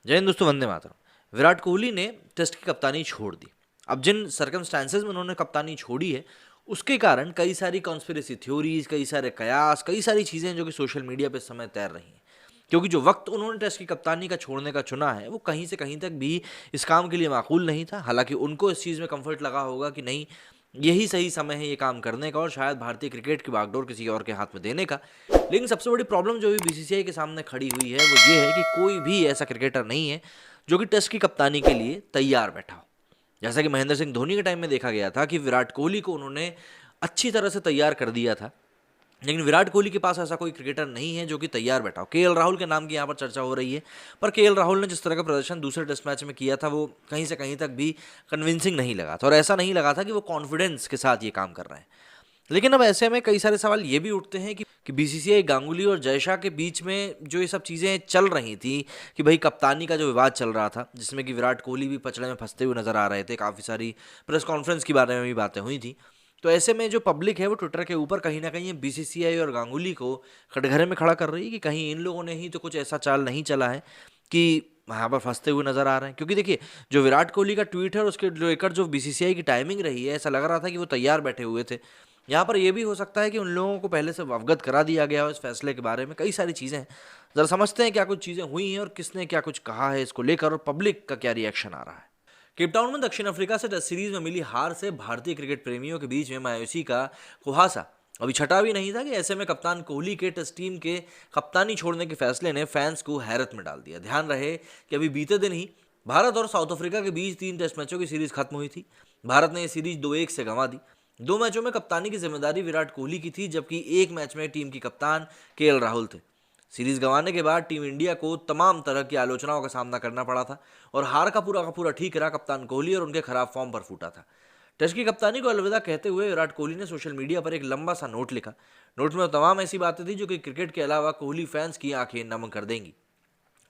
जय हिंद दोस्तों, वंदे मातरम। विराट कोहली ने टेस्ट की कप्तानी छोड़ दी। अब जिन सर्कमस्टांसेस में उन्होंने कप्तानी छोड़ी है, उसके कारण कई सारी कॉन्स्पिरेसी थ्योरीज, कई सारे कयास, कई सारी चीज़ें जो कि सोशल मीडिया पे इस समय तैर रही हैं। क्योंकि जो वक्त उन्होंने टेस्ट की कप्तानी का छोड़ने का चुना है, वो कहीं से कहीं तक भी इस काम के लिए माकूल नहीं था। हालांकि उनको इस चीज़ में कंफर्ट लगा होगा कि नहीं, यही सही समय है ये काम करने का और शायद भारतीय क्रिकेट की बागडोर किसी और के हाथ में देने का। लेकिन सबसे बड़ी प्रॉब्लम जो भी बीसीसीआई के सामने खड़ी हुई है, वो ये है कि कोई भी ऐसा क्रिकेटर नहीं है जो कि टेस्ट की कप्तानी के लिए तैयार बैठा हो। जैसा कि महेंद्र सिंह धोनी के टाइम में देखा गया था कि विराट कोहली को उन्होंने अच्छी तरह से तैयार कर दिया था, लेकिन विराट कोहली के पास ऐसा कोई क्रिकेटर नहीं है जो कि तैयार बैठा हो। केएल राहुल के नाम की यहाँ पर चर्चा हो रही है, पर केएल राहुल ने जिस तरह का प्रदर्शन दूसरे टेस्ट मैच में किया था, वो कहीं से कहीं तक भी कन्विंसिंग नहीं लगा था और ऐसा नहीं लगा था कि वो कॉन्फिडेंस के साथ ये काम कर रहे हैं। लेकिन अब ऐसे में कई सारे सवाल ये भी उठते हैं कि बीसीसीआई गांगुली और जयशाह के बीच में जो ये सब चीज़ें चल रही थी, कि भाई कप्तानी का जो विवाद चल रहा था, जिसमें कि विराट कोहली भी पचड़े में फंसते हुए नजर आ रहे थे, काफ़ी सारी प्रेस कॉन्फ्रेंस के बारे में भी बातें हुई थी। तो ऐसे में जो पब्लिक है वो ट्विटर के ऊपर कहीं ना कहीं बीसीसीआई और गांगुली को कटघरे में खड़ा कर रही है कि कहीं इन लोगों ने ही तो कुछ ऐसा चाल नहीं चला है कि वहाँ पर फंसते हुए नजर आ रहे हैं। क्योंकि देखिए, जो विराट कोहली का ट्वीट है और उसके लेकर जो बीसीसीआई की टाइमिंग रही है, ऐसा लग रहा था कि वो तैयार बैठे हुए थे। यहाँ पर यह भी हो सकता है कि उन लोगों को पहले से अवगत करा दिया गया हो इस फैसले के बारे में। कई सारी चीज़ें हैं, जरा समझते हैं क्या कुछ चीज़ें हुई हैं और किसने क्या कुछ कहा है इसको लेकर और पब्लिक का क्या रिएक्शन आ रहा है। केपटाउन में दक्षिण अफ्रीका से टेस्ट सीरीज में मिली हार से भारतीय क्रिकेट प्रेमियों के बीच में मायूसी का कुहासा अभी छटा भी नहीं था कि ऐसे में कप्तान कोहली के टेस्ट टीम के कप्तानी छोड़ने के फैसले ने फैंस को हैरत में डाल दिया। ध्यान रहे कि अभी बीते दिन ही भारत और साउथ अफ्रीका के बीच 3 टेस्ट मैचों की सीरीज खत्म हुई थी। भारत ने यह सीरीज 2-1 से गंवा दी। 2 मैचों में कप्तानी की जिम्मेदारी विराट कोहली की थी, जबकि एक मैच में टीम की कप्तान केएल राहुल थे। सीरीज गंवाने के बाद टीम इंडिया को तमाम तरह की आलोचनाओं का सामना करना पड़ा था और हार का पूरा ठीकरा कप्तान कोहली और उनके खराब फॉर्म पर फूटा था। टेस्ट की कप्तानी को अलविदा कहते हुए विराट कोहली ने सोशल मीडिया पर एक लंबा सा नोट लिखा। नोट में तमाम ऐसी बातें थी जो कि क्रिकेट के अलावा कोहली फैंस की आंखें नम कर देंगी।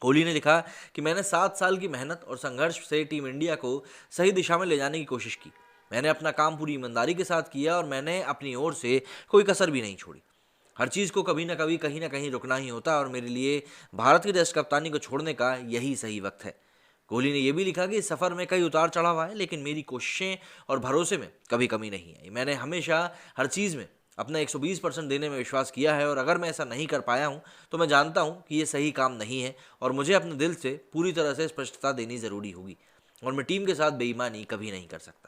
कोहली ने लिखा कि मैंने 7 साल की मेहनत और संघर्ष से टीम इंडिया को सही दिशा में ले जाने की कोशिश की। मैंने अपना काम पूरी ईमानदारी के साथ किया और मैंने अपनी ओर से कोई कसर भी नहीं छोड़ी। हर चीज़ को कभी ना कभी कहीं ना कहीं रुकना ही होता है और मेरे लिए भारत की टेस्ट कप्तानी को छोड़ने का यही सही वक्त है। कोहली ने यह भी लिखा कि इस सफर में कई उतार चढ़ाव आए, लेकिन मेरी कोशिशें और भरोसे में कभी कमी नहीं आई। मैंने हमेशा हर चीज़ में अपना 120% देने में विश्वास किया है और अगर मैं ऐसा नहीं कर पाया हूं तो मैं जानता हूं कि यह सही काम नहीं है और मुझे अपने दिल से पूरी तरह से स्पष्टता देनी ज़रूरी होगी और मैं टीम के साथ बेईमानी कभी नहीं कर सकता।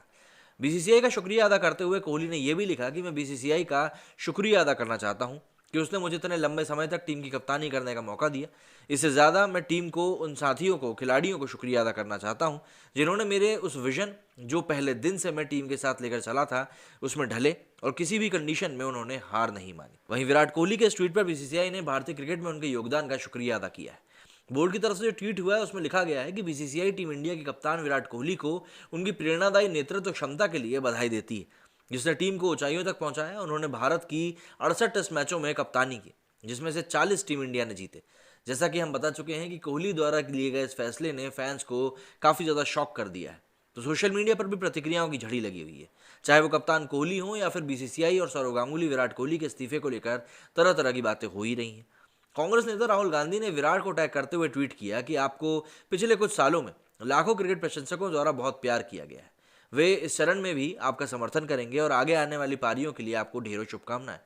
बीसीसीआई का शुक्रिया अदा करते हुए कोहली ने यह भी लिखा कि मैं बीसीसीआई का शुक्रिया अदा करना चाहता हूं कि उसने मुझे इतने लंबे समय तक टीम की कप्तानी करने का मौका दिया। इससे ज़्यादा मैं टीम को, उन साथियों को, खिलाड़ियों को शुक्रिया अदा करना चाहता हूं जिन्होंने मेरे उस विजन, जो पहले दिन से मैं टीम के साथ लेकर चला था, उसमें ढले और किसी भी कंडीशन में उन्होंने हार नहीं मानी। वहीं विराट कोहली के इस ट्वीट पर बीसीसीआई ने भारतीय क्रिकेट में उनके योगदान का शुक्रिया अदा किया है। बोर्ड की तरफ से जो ट्वीट हुआ है उसमें लिखा गया है कि बीसीसीआई टीम इंडिया के कप्तान विराट कोहली को उनकी प्रेरणादायी नेतृत्व क्षमता के लिए बधाई देती है, जिसने टीम को ऊंचाइयों तक पहुंचाया। उन्होंने भारत की 68 टेस्ट मैचों में कप्तानी की, जिसमें से 40 टीम इंडिया ने जीते। जैसा कि हम बता चुके हैं कि कोहली द्वारा लिए गए इस फैसले ने फैंस को काफ़ी ज़्यादा शॉक कर दिया है। तो सोशल मीडिया पर भी प्रतिक्रियाओं की झड़ी लगी हुई है, चाहे वो कप्तान कोहली हो या फिर बीसीसीआई और सौरव गांगुली। विराट कोहली के इस्तीफे को लेकर तरह तरह की बातें हो ही रही हैं। कांग्रेस नेता राहुल गांधी ने विराट को टैग करते हुए ट्वीट किया कि आपको पिछले कुछ सालों में लाखों क्रिकेट प्रशंसकों द्वारा बहुत प्यार किया गया है। वे इस चरण में भी आपका समर्थन करेंगे और आगे आने वाली पारियों के लिए आपको ढेरों शुभकामनाएं।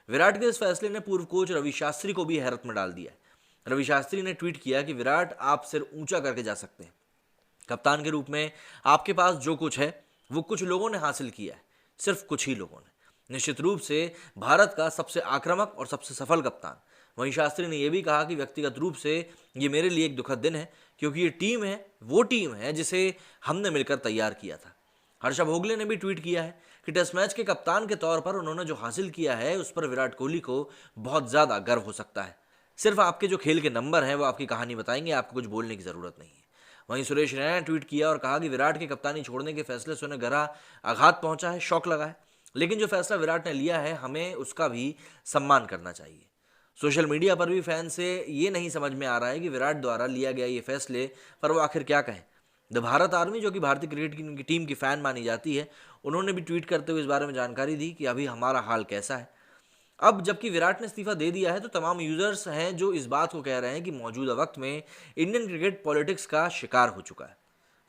विराट के इस फैसले ने पूर्व कोच रवि शास्त्री को भी हैरत में डाल दिया है। रवि शास्त्री ने ट्वीट किया कि विराट, आप सिर ऊंचा करके जा सकते हैं। कप्तान के रूप में आपके पास जो कुछ है वो कुछ लोगों ने हासिल किया है, सिर्फ कुछ ही लोगों ने। निश्चित रूप से भारत का सबसे आक्रामक और सबसे सफल कप्तान। वहीं शास्त्री ने यह भी कहा कि व्यक्तिगत रूप से ये मेरे लिए एक दुखद दिन है, क्योंकि ये टीम है, वो टीम है जिसे हमने मिलकर तैयार किया था। हर्षा भोगले ने भी ट्वीट किया है कि टेस्ट मैच के कप्तान के तौर पर उन्होंने जो हासिल किया है उस पर विराट कोहली को बहुत ज़्यादा गर्व हो सकता है। सिर्फ आपके जो खेल के नंबर हैं वो आपकी कहानी बताएंगे, आपको कुछ बोलने की ज़रूरत नहीं है। वहीं सुरेश रैना ने ट्वीट किया और कहा कि विराट की कप्तानी छोड़ने के फैसले से उन्हें गहरा आघात पहुंचा है, शौक लगा है, लेकिन जो फैसला विराट ने लिया है हमें उसका भी सम्मान करना चाहिए। सोशल मीडिया पर भी फैन से ये नहीं समझ में आ रहा है कि विराट द्वारा लिया गया ये फैसले पर वो आखिर क्या कहें। द भारत आर्मी, जो कि भारतीय क्रिकेट की टीम की फ़ैन मानी जाती है, उन्होंने भी ट्वीट करते हुए इस बारे में जानकारी दी कि अभी हमारा हाल कैसा है। अब जबकि विराट ने इस्तीफा दे दिया है तो तमाम यूजर्स हैं जो इस बात को कह रहे हैं कि मौजूदा वक्त में इंडियन क्रिकेट पॉलिटिक्स का शिकार हो चुका है।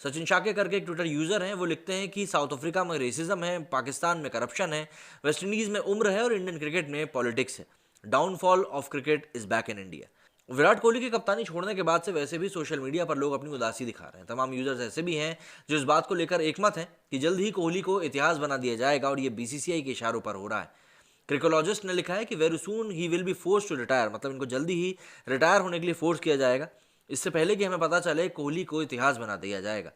सचिन शाके करके एक ट्विटर यूजर हैं, वो लिखते हैं कि साउथ अफ्रीका में रेसिज्म है, पाकिस्तान में करप्शन है, वेस्ट इंडीज में उम्र है और इंडियन क्रिकेट में पॉलिटिक्स है। Downfall of cricket is back in India. Virat Kohli की कप्तानी छोड़ने के बाद से वैसे भी सोशल मीडिया पर लोग अपनी उदासी दिखा रहे हैं। तमाम यूजर्स ऐसे भी हैं जो इस बात को लेकर एकमत हैं कि जल्द ही कोहली को इतिहास बना दिया जाएगा और ये बीसीसीआई के इशारों पर हो रहा है। क्रिकोलॉजिस्ट ने लिखा है कि very soon he will be force to retire, मतलब इनको जल्दी ही रिटायर होने के लिए फोर्स किया जाएगा, इससे पहले कि हमें पता चले कोहली को इतिहास बना दिया जाएगा।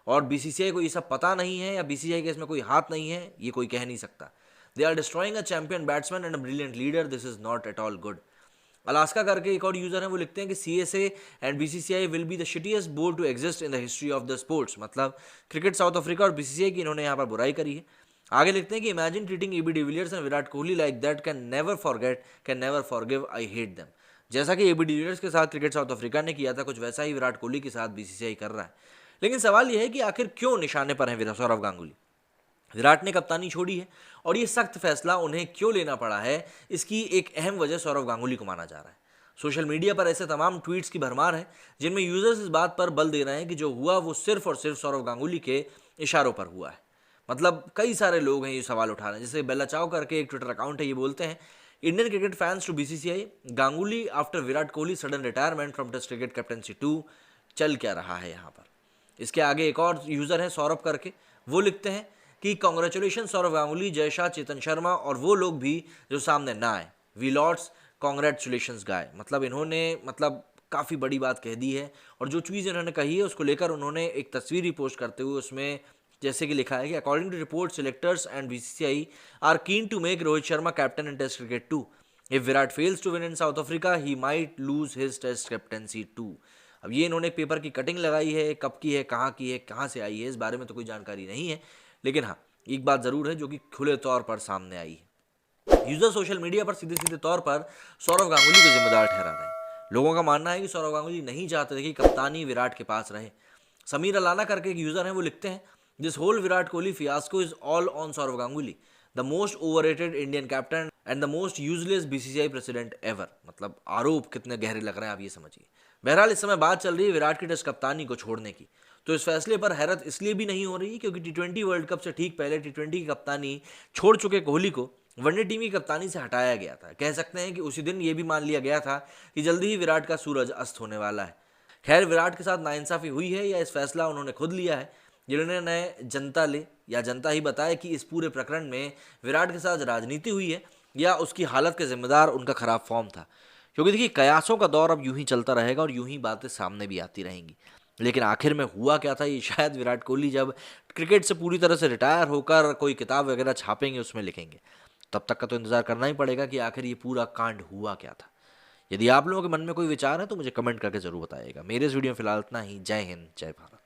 और बीसीसीआई को ये सब पता नहीं है या बीसीसीआई के इसमें कोई हाथ नहीं है, ये कोई कह नहीं सकता। They are destroying a champion batsman and a brilliant leader, this is not at all good. Alaska करके एक और यूजर है, वो लिखते हैं कि CSA and BCCI will be the shittiest board to exist in the history of the sports, मतलब cricket South Africa और बीसीसीआई की इन्होंने यहाँ पर बुराई करी है। आगे लिखते हैं कि imagine treating AB de Villiers and Virat Kohli like that, can never forget, can never forgive, I hate them. जैसा कि एबी डिविलियर्स के साथ क्रिकेट साउथ अफ्रीका ने किया था, कुछ वैसा ही विराट कोहली के साथ बीसीसीआई कर रहा है। लेकिन सवाल यह है कि आखिर क्यों निशाने पर है सौरव गांगुली। विराट ने कप्तानी छोड़ी है और ये सख्त फैसला उन्हें क्यों लेना पड़ा है, इसकी एक अहम वजह सौरव गांगुली को माना जा रहा है। सोशल मीडिया पर ऐसे तमाम ट्वीट्स की भरमार है जिनमें यूजर्स इस बात पर बल दे रहे हैं कि जो हुआ वो सिर्फ और सिर्फ सौरव गांगुली के इशारों पर हुआ है। मतलब कई सारे लोग हैं ये सवाल उठा रहे हैं, जैसे बेला चाव करके एक ट्विटर अकाउंट है, ये बोलते हैं Indian cricket fans to BCCI, Ganguly after Virat Kohli sudden retirement from test cricket captaincy 2, चल क्या रहा है यहाँ पर। इसके आगे एक और यूजर है सौरभ करके, वो लिखते हैं कि कॉन्ग्रेचुलेशन सौरव गांगुली, जय शाह, चेतन शर्मा और वो लोग भी जो सामने ना आए, वी लॉर्ड्स कॉन्ग्रेचुलेशंस गाय। मतलब इन्होंने काफ़ी बड़ी बात कह दी है और जो चीज़ इन्होंने कही है उसको लेकर उन्होंने एक तस्वीर ही पोस्ट करते हुए उसमें जैसे कि लिखा है कि according to report selectors and BCCI are keen to make Rohit Sharma captain in test cricket 2, if Virat fails to win in South Africa he might lose his test captaincy 2। अब ये इन्होंने पेपर की कटिंग लगाई है, कब की है, कहाँ से आई है, इस बारे में तो कोई जानकारी नहीं है, लेकिन हाँ एक बात ज़रूर है जो कि खुले तौर पर सामने आई है। यूजर सोशल मीडिया पर सीधे सीधे तौर पर सौरव गांगुली को जिम्मेदार ठहरा रहे हैं। लोगों का मानना है कि सौरव गांगुली नहीं चाहते थे कि कप्तानी विराट के पास रहे। समीर अलाना करके एक यूजर हैं, वो लिखते हैं this whole Virat Kohli fiasco is all on Sourav Ganguly, the most overrated Indian captain and the most useless BCCI president ever. मतलब आरोप कितने गहरे लग रहे हैं आप ये समझिए। बहरहाल इस समय बात चल रही है विराट की टेस्ट कप्तानी को छोड़ने की, तो इस फैसले पर हैरत इसलिए भी नहीं हो रही क्योंकि टी20 वर्ल्ड कप से ठीक पहले टी20 की कप्तानी छोड़ चुके कोहली को वनडे टीम की कप्तानी से हटाया गया था। कह सकते हैं कि उसी दिन ये भी मान लिया गया था कि जल्दी ही विराट का सूरज अस्त होने वाला है। खैर विराट के साथ नाइंसाफी हुई है या इस फैसला उन्होंने खुद लिया है, जिन्होंने जनता ही बताया कि इस पूरे प्रकरण में विराट के साथ राजनीति हुई है या उसकी हालत के जिम्मेदार उनका खराब फॉर्म था। क्योंकि देखिए कयासों का दौर अब यूं ही चलता रहेगा और यूं ही बातें सामने भी आती रहेंगी, लेकिन आखिर में हुआ क्या था ये शायद विराट कोहली जब क्रिकेट से पूरी तरह से रिटायर होकर कोई किताब वगैरह छापेंगे उसमें लिखेंगे। तब तक का तो इंतजार करना ही पड़ेगा कि आखिर ये पूरा कांड हुआ क्या था। यदि आप लोगों के मन में कोई विचार है तो मुझे कमेंट करके जरूर बताइएगा। मेरे इस वीडियो में फिलहाल इतना ही। जय हिंद, जय भारत।